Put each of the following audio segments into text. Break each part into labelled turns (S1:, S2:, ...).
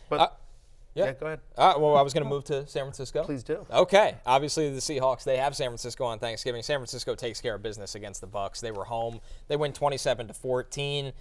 S1: But
S2: Yeah,
S1: go ahead.
S2: Well, I was going to move to San Francisco.
S1: Please do.
S2: Okay. Obviously, the Seahawks, they have San Francisco on Thanksgiving. San Francisco takes care of business against the Bucs. They were home. They win 27-14.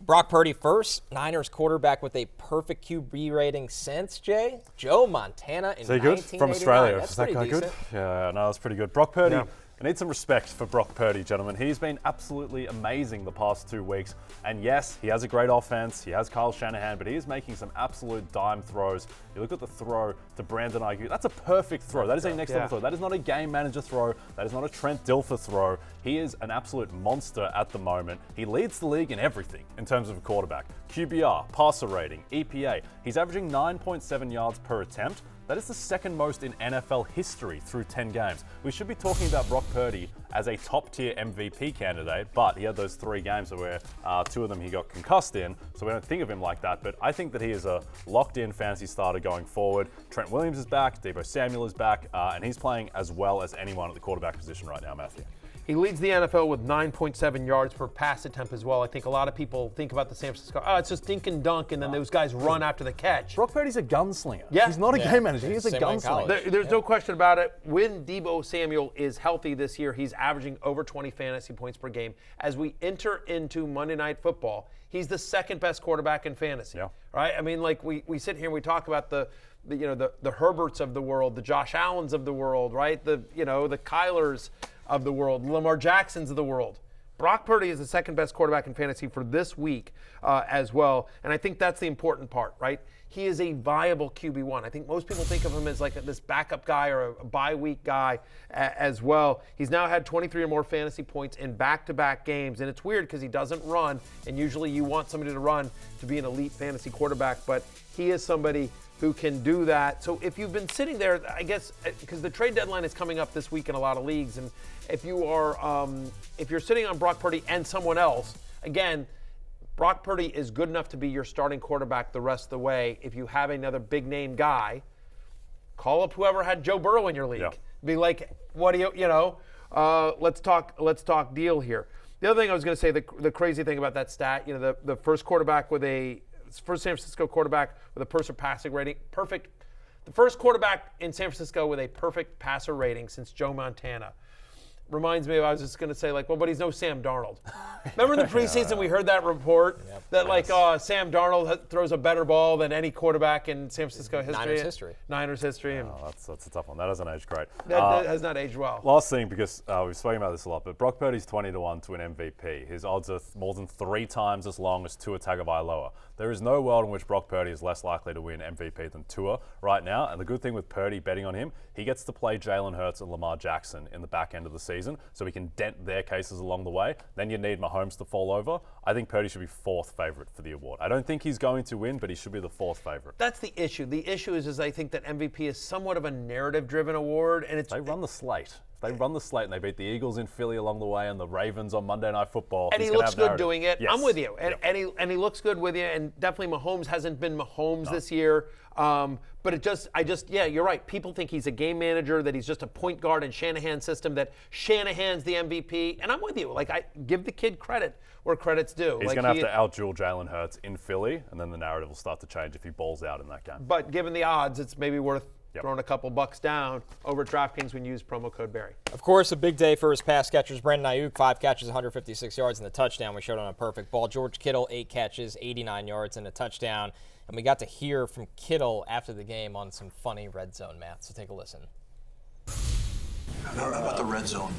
S2: Brock Purdy first, Niners quarterback with a perfect QB rating since, Jay, Joe Montana in 1989.
S3: Is he good? From Australia.
S2: That's
S3: Is that
S2: pretty
S3: guy
S2: decent.
S3: good? Yeah, no, that's pretty good. Brock Purdy.
S1: Yeah.
S3: I need some respect for Brock Purdy, gentlemen. He's been absolutely amazing the past 2 weeks. And yes, he has a great offense. He has Kyle Shanahan, but he is making some absolute dime throws. You look at the throw to Brandon Ayuk. That's a perfect throw. That is a next level throw. That is not a game manager throw. That is not a Trent Dilfer throw. He is an absolute monster at the moment. He leads the league in everything in terms of a quarterback. QBR, passer rating, EPA. He's averaging 9.7 yards per attempt. That is the second most in NFL history through 10 games. We should be talking about Brock Purdy as a top-tier MVP candidate, but he had ththose 3 games where 2 of them he got concussed in, so we don't think of him like that. But I think that he is a locked-in fantasy starter going forward. Trent Williams is back, Deebo Samuel is back, and he's playing as well as anyone at the quarterback position right now, Matthew.
S1: He leads the NFL with 9.7 yards per pass attempt as well. I think a lot of people think about the San Francisco, it's just dink and dunk, and then those guys run after the catch.
S3: Brock Purdy's a gunslinger.
S1: Yeah.
S3: He's not a game manager. He's a
S2: Same way in
S3: gunslinger.
S2: college.
S1: There's no question about it. When Deebo Samuel is healthy this year, he's averaging over 20 fantasy points per game. As we enter into Monday Night Football, he's the second best quarterback in fantasy.
S3: Yeah.
S1: Right? I mean, like we sit here and we talk about the Herberts of the world, the Josh Allens of the world, right? The Kylers of the world, Lamar Jacksons of the world. Brock Purdy is the second best quarterback in fantasy for this week as well, and I think that's the important part, right? He is a viable QB1. I think most people think of him as like this backup guy or a bye week guy as well. He's now had 23 or more fantasy points in back-to-back games, and it's weird because he doesn't run, and usually you want somebody to run to be an elite fantasy quarterback, but he is somebody who can do that. So if you've been sitting there, I guess, because the trade deadline is coming up this week in a lot of leagues, and if you're sitting on Brock Purdy and someone else, again, Brock Purdy is good enough to be your starting quarterback the rest of the way. If you have another big name guy, call up whoever had Joe Burrow in your league.
S3: Yeah.
S1: Be like, what do let's talk deal here. The other thing I was going to say, the crazy thing about that stat, the first San Francisco quarterback with a passing rating, perfect. The first quarterback in San Francisco with a perfect passer rating since Joe Montana. Reminds me of, I was just going to say, but he's no Sam Darnold. Remember in the preseason we heard that report that Sam Darnold throws a better ball than any quarterback in San Francisco history? Niners history.
S3: Oh, that's a tough one. That doesn't age great.
S1: That has not aged well.
S3: Last thing, because we've spoken about this a lot, but Brock Purdy's 20-1 to an MVP. His odds are more than 3 times as long as Tua Tagovailoa. There is no world in which Brock Purdy is less likely to win MVP than Tua right now. And the good thing with Purdy betting on him, he gets to play Jalen Hurts and Lamar Jackson in the back end of the season, so he can dent their cases along the way. Then you need Mahomes to fall over. I think Purdy should be 4th favorite for the award. I don't think he's going to win, but he should be the 4th favorite.
S1: That's the issue. The issue is I think that MVP is somewhat of a narrative-driven award, and
S3: They run the slate. They run the slate and they beat the Eagles in Philly along the way and the Ravens on Monday Night Football.
S1: And he looks good doing it.
S3: Yes.
S1: I'm with you. And he looks good with you. And definitely Mahomes hasn't been Mahomes this year. But you're right. People think he's a game manager, that he's just a point guard in Shanahan's system, that Shanahan's the MVP. And I'm with you. I give the kid credit where credit's due.
S3: He's going to have to out-duel Jalen Hurts in Philly, and then the narrative will start to change if he balls out in that game.
S1: But given the odds, it's maybe worth throwing a couple bucks down over DraftKings when you use promo code Barry.
S2: Of course, a big day for his pass catchers. Brandon Ayuk, 5 catches, 156 yards, and the touchdown we showed on a perfect ball. George Kittle, 8 catches, 89 yards, and a touchdown. And we got to hear from Kittle after the game on some funny red zone math. So take a listen.
S4: How about the red zone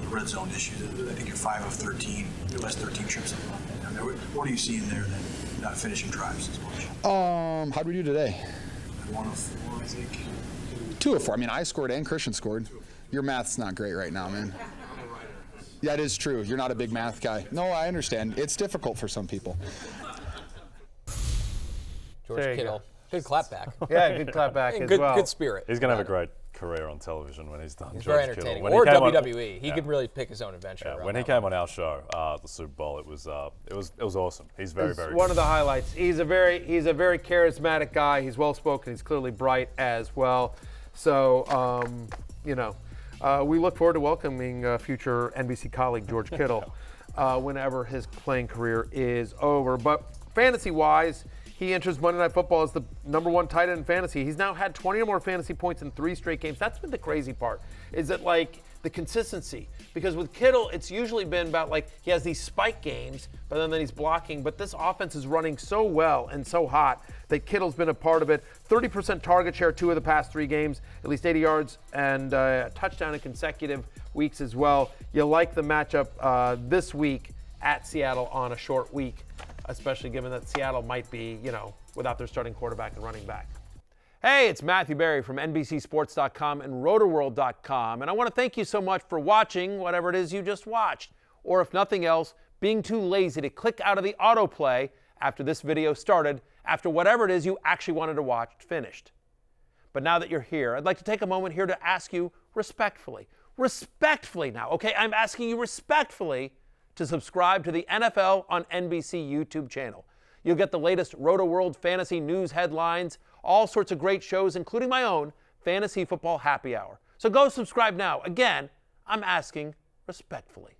S4: issues? I think you're 5 of 13, your last 13 trips. What are you seeing there that not finishing drives as much?
S5: How did we do today?
S4: 1 of 4, I think.
S5: 2 of 4. I mean, I scored and Christian scored. Your math's not great right now, man. Yeah, it is true. You're not a big math guy. No, I understand. It's difficult for some people.
S2: George Kittle. Good clapback.
S1: Yeah, good clapback as well.
S2: Good spirit.
S3: He's going to have a great career on television when he's done.
S2: He's
S3: George
S2: very entertaining.
S3: Kittle.
S2: Or WWE. He could really pick his own adventure.
S3: When he came on our show, the Super Bowl, it was awesome. He's very good.
S1: One of the highlights. He's a very charismatic guy. He's well spoken. He's clearly bright as well. So we look forward to welcoming future NBC colleague George Kittle whenever his playing career is over. But fantasy-wise, He enters Monday Night Football as the #1 tight end in fantasy. He's now had 20 or more fantasy points in 3 straight games. That's been the crazy part, is that like the consistency. Because with Kittle, it's usually been about like he has these spike games, but then he's blocking. But this offense is running so well and so hot that Kittle's been a part of it. 30% target share 2 of the past 3 games, at least 80 yards and a touchdown in consecutive weeks as well. You like the matchup this week at Seattle on a short week, especially given that Seattle might be, without their starting quarterback and running back. Hey, it's Matthew Berry from NBCSports.com and Rotorworld.com, and I want to thank you so much for watching whatever it is you just watched, or if nothing else, being too lazy to click out of the autoplay after this video started, after whatever it is you actually wanted to watch finished. But now that you're here, I'd like to take a moment here to ask you respectfully now, okay? I'm asking you respectfully to subscribe to the NFL on NBC YouTube channel. You'll get the latest Roto-World fantasy news headlines, all sorts of great shows, including my own Fantasy Football Happy Hour. So go subscribe now. Again, I'm asking respectfully.